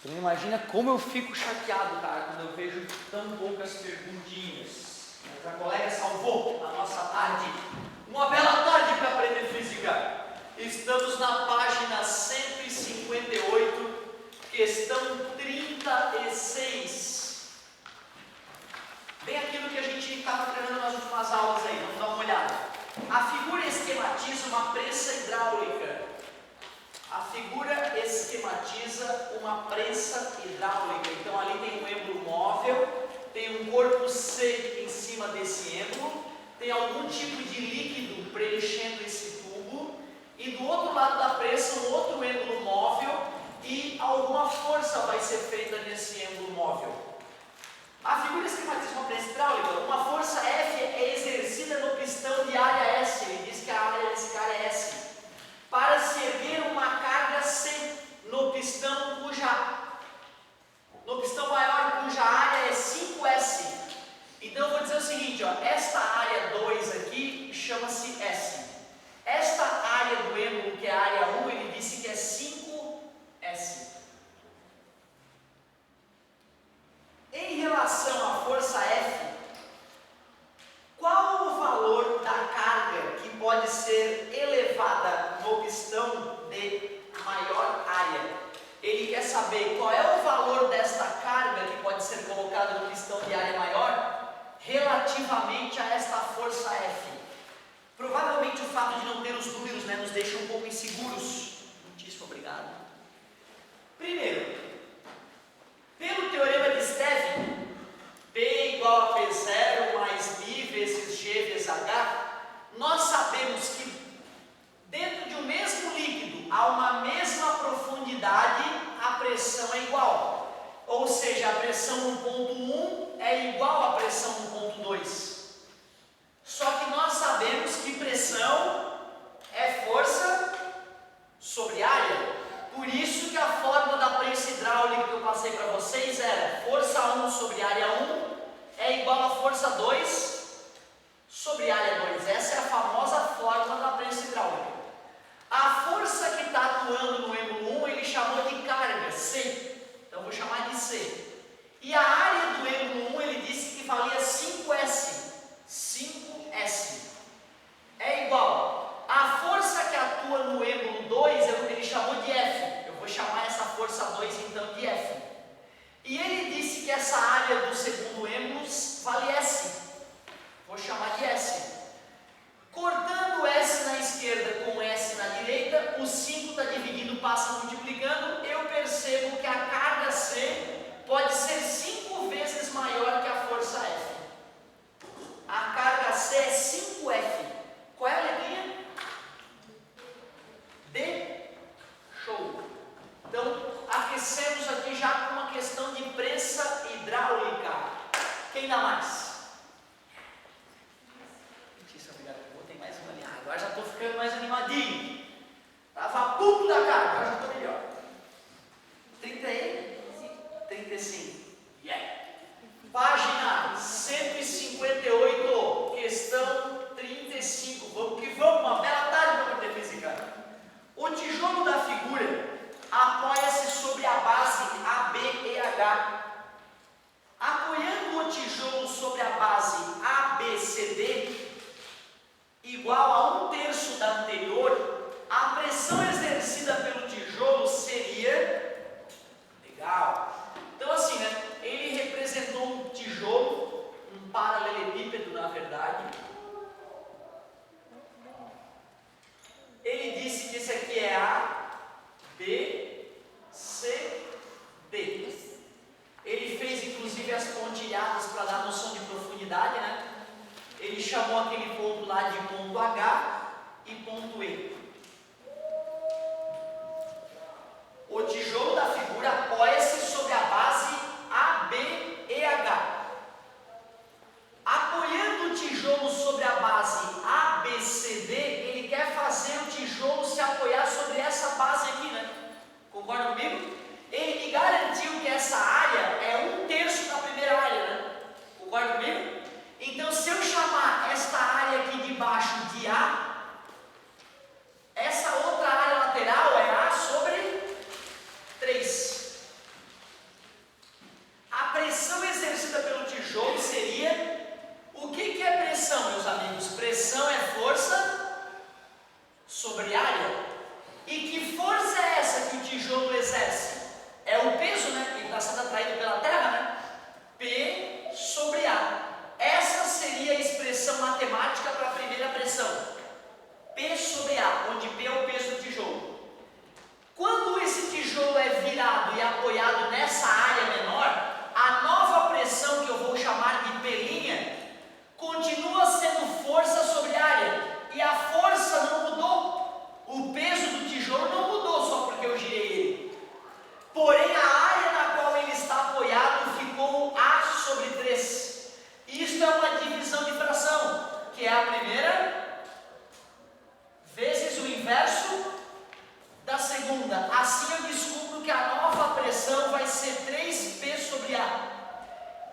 Você não imagina como eu fico chateado, cara, quando eu vejo tão poucas perguntinhas. A colega salvou a nossa tarde. Uma bela tarde para aprender física. Estamos na página 158, questão 36. Bem aquilo que a gente estava treinando nas últimas aulas aí, vamos dar uma olhada. A figura esquematiza uma prensa hidráulica. A figura esquematiza uma prensa hidráulica. Então ali tem um êmbolo móvel, tem um corpo C em cima desse êmbolo, tem algum tipo de líquido preenchendo esse tubo, e do outro lado da prensa um outro êmbolo móvel, e alguma força vai ser feita nesse êmbolo móvel. A figura esquematiza uma prensa hidráulica. Uma força F é exercida no pistão de área S. Ele diz que a área desse cara é S. Para se erguer uma carga C no pistão maior, cuja área é 5S. Então eu vou dizer o seguinte, ó, esta área 2 aqui chama-se S. Esta área do êmbolo, que é a área 1, ele disse que é 5S. Em relação à força F, qual o valor da carga que pode ser elevada no pistão de maior área? Ele quer saber qual é o valor desta carga que pode ser colocada no pistão de área maior relativamente a esta força F. Provavelmente o fato de não ter os números, né, nos deixa um pouco inseguros. Muitíssimo obrigado. Primeiro, pelo teorema de Stevin, P igual a P0 mais μ vezes G vezes H, nós sabemos que dentro de um mesmo líquido, a uma mesma profundidade, a pressão é igual. Ou seja, a pressão no ponto 1 é igual à pressão no ponto 2. Só que nós sabemos que pressão é força sobre área. Por isso que a fórmula da prensa hidráulica que eu passei para vocês era força 1 sobre área 1 é igual a força 2 sobre área 2. Essa é a famosa fórmula da prensa hidráulica. A força que está atuando no êmbolo 1 ele chamou de carga, C. Então vou chamar de C. E a área do êmbolo 1 ele disse que valia 5S. 5S é igual a força que atua no êmbolo 2, ele chamou de F. Eu vou chamar essa força 2 então de F. E ele disse que essa área do segundo êmbolo vale S. Vou chamar de S. Cortando S na esquerda com S na direita, o 5 está dividindo, passa multiplicando, eu percebo que a carga C pode ser 5 vezes maior que a força F. A carga C é 5F. Qual é a letrinha? D. Show. Então, aquecemos aqui já com uma questão de prensa hidráulica. Quem dá mais? Botei mais uma ali. Agora já estou ficando mais animadinho. Estava puto da carga, agora já estou melhor. 35. Yeah. Página 158, questão 35. Vamos que vamos, uma bela tarde para aprender física. O tijolo da figura apoia-se sobre a base AB e H. Apoiando o tijolo sobre a base ABCD, igual a 1/3 da anterior, a pressão exercida pelo tijolo seria... Legal. Então assim, né? Ele representou um tijolo, um paralelepípedo na verdade. Ele disse que esse aqui é A, B, C, D. Ele fez inclusive as pontilhadas para dar noção de profundidade, né? Ele chamou aquele ponto lá de ponto H e ponto E. O tijolo da figura apoia-se sobre a base AB e H. Apoiando o tijolo sobre a base ABCD, ele quer fazer o tijolo se apoiar sobre essa base aqui, né? Concorda comigo? Ele me garantiu que essa área é 1/3 da primeira área, né? Concorda comigo? Então, se eu chamar esta área aqui de baixo de A, exerce é o peso, né? Ele está sendo atraído pela Terra, né? P sobre A. Essa seria a expressão matemática para a primeira pressão. P sobre A, onde P é o peso do tijolo. Quando esse tijolo é virado e apoiado nessa área menor, a nova pressão, que eu vou chamar de P', continua sendo força sobre área. E a força não mudou. O peso do tijolo não mudou só porque eu girei ele. Porém, a área na qual ele está apoiado ficou A sobre 3. Isto é uma divisão de fração, que é a primeira vezes o inverso da segunda. Assim eu descubro que a nova pressão vai ser 3P sobre A.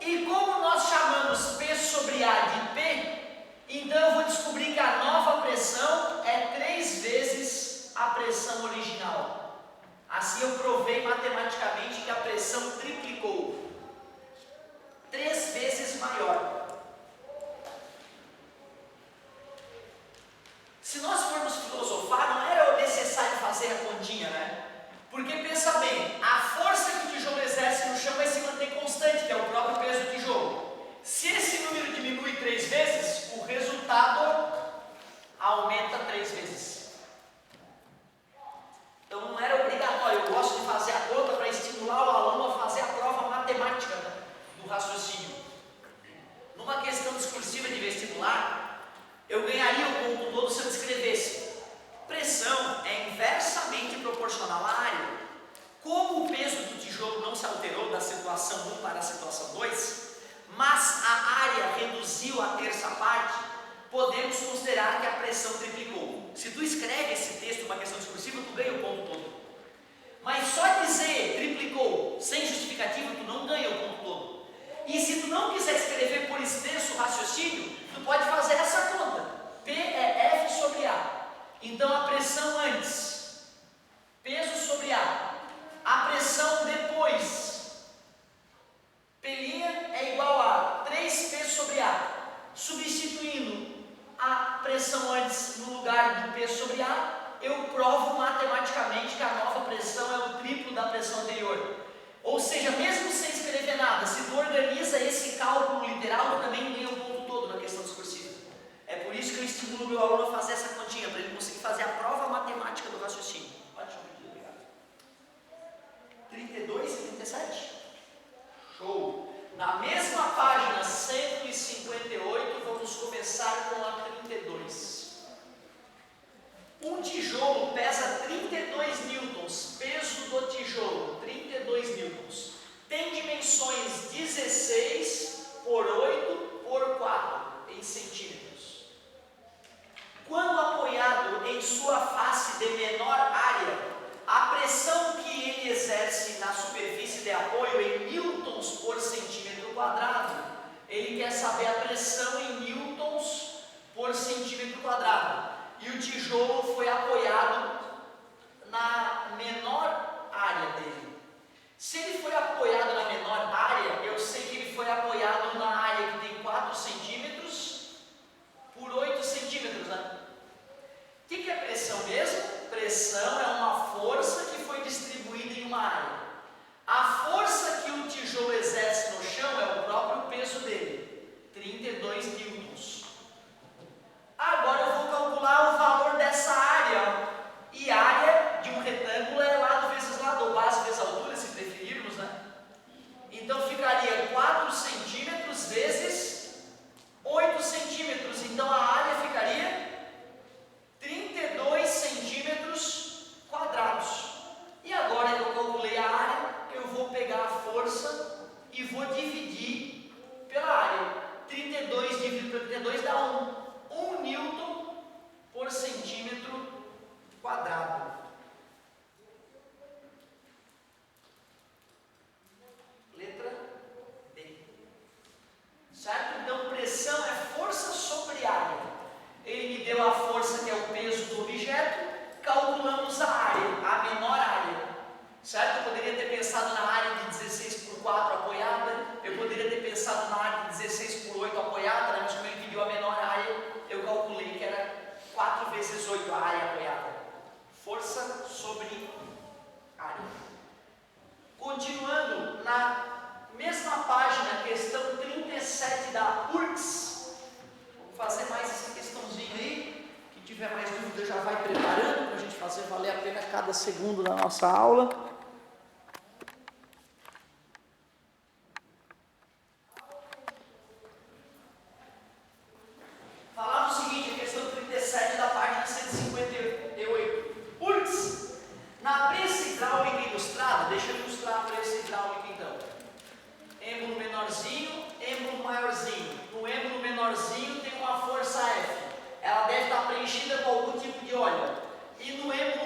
E como nós chamamos P sobre A de P, então eu vou descobrir que a nova pressão é 3 vezes a pressão original. Assim eu provei matematicamente que a pressão triplicou. 3 vezes maior. Se nós formos filosofar, não era necessário fazer a continha, né? Porque pensa bem, a força que o tijolo exerce no chão vai se manter constante, que é o próprio peso do tijolo. Se esse número diminui 3 vezes, o resultado aumenta 3 vezes. Então não era obrigatório. Eu gosto de fazer a conta para estimular o aluno a fazer a prova matemática do raciocínio. Numa questão discursiva de vestibular, eu ganharia o ponto todo se eu descrevesse: pressão é inversamente proporcional à área. Como o peso do tijolo não se alterou da situação 1 para a situação 2, mas a área reduziu a terça parte, podemos considerar que a pressão triplicou. Se tu escreve esse texto, uma questão discursiva, tu ganha o ponto todo. Mas só dizer triplicou sem justificativa, tu não ganha o ponto todo. E se tu não quiser escrever por extenso raciocínio, tu pode fazer essa conta. P é F sobre A. Então a pressão antes, peso sobre A. A pressão depois, P' é igual a 3P sobre A. Substituindo a pressão antes no lugar do P sobre A, eu provo matematicamente que a nova pressão é o triplo da pressão anterior. Ou seja, mesmo sem escrever nada, se tu organiza esse cálculo literal, tu também ganha o ponto todo na questão discursiva. É por isso que eu estimulo meu aluno a fazer essa continha, para ele conseguir fazer a prova matemática do raciocínio. Pode pedir, obrigado. 32 e 37? Show! Na mesma página 158, vamos começar com a 32. Um tijolo pesa 32 newtons, peso do tijolo, 32 newtons. Tem dimensões 16 por 8 por 4 em centímetros. Quando apoiado em sua face de menor área, a pressão que ele exerce na superfície de apoio em newtons por centímetro quadrado. Ele quer saber a pressão em newtons por centímetro quadrado. E o tijolo foi apoiado na menor área dele. Se ele foi apoiado na menor área, eu sei que ele foi apoiado na área que tem 4 centímetros por 8 centímetros, né? O que é pressão mesmo? Pressão é uma força que foi distribuída em uma área. A força que o tijolo exerce no chão é o próprio peso dele, 32 newtons. Agora eu vou calcular o valor dessa área. E área de um retângulo é lado vezes lado, ou base vezes altura, se preferirmos, né? Então ficaria 4 centímetros vezes 8 centímetros. Então a área ficaria 32 centímetros quadrados. E agora que eu calculei a área, eu vou pegar a força e vou dividir pela área. 32 dividido por 32 dá 1. 1 newton por centímetro quadrado. Letra D. Certo? Então, pressão é força sobre área. Ele me deu a força que é o peso do objeto, calculamos a área, a menor área. Certo? Eu poderia ter pensado na área de 16 por 4 apoiada, eu poderia ter pensado na área de 16 por 8 apoiada, né? Mas como ele pediu a menor área, eu calculei que era 4 vezes 8 a área apoiada. Força sobre área. cada segundo da nossa aula. Falava o seguinte, a questão 37 da página 158. Putz, na pressa hidráulica ilustrada, deixa eu ilustrar a pressa hidráulica então. Êmbolo menorzinho, êmbolo maiorzinho. No êmbolo menorzinho tem uma força F. Ela deve estar preenchida com algum tipo de óleo. E no êmbolo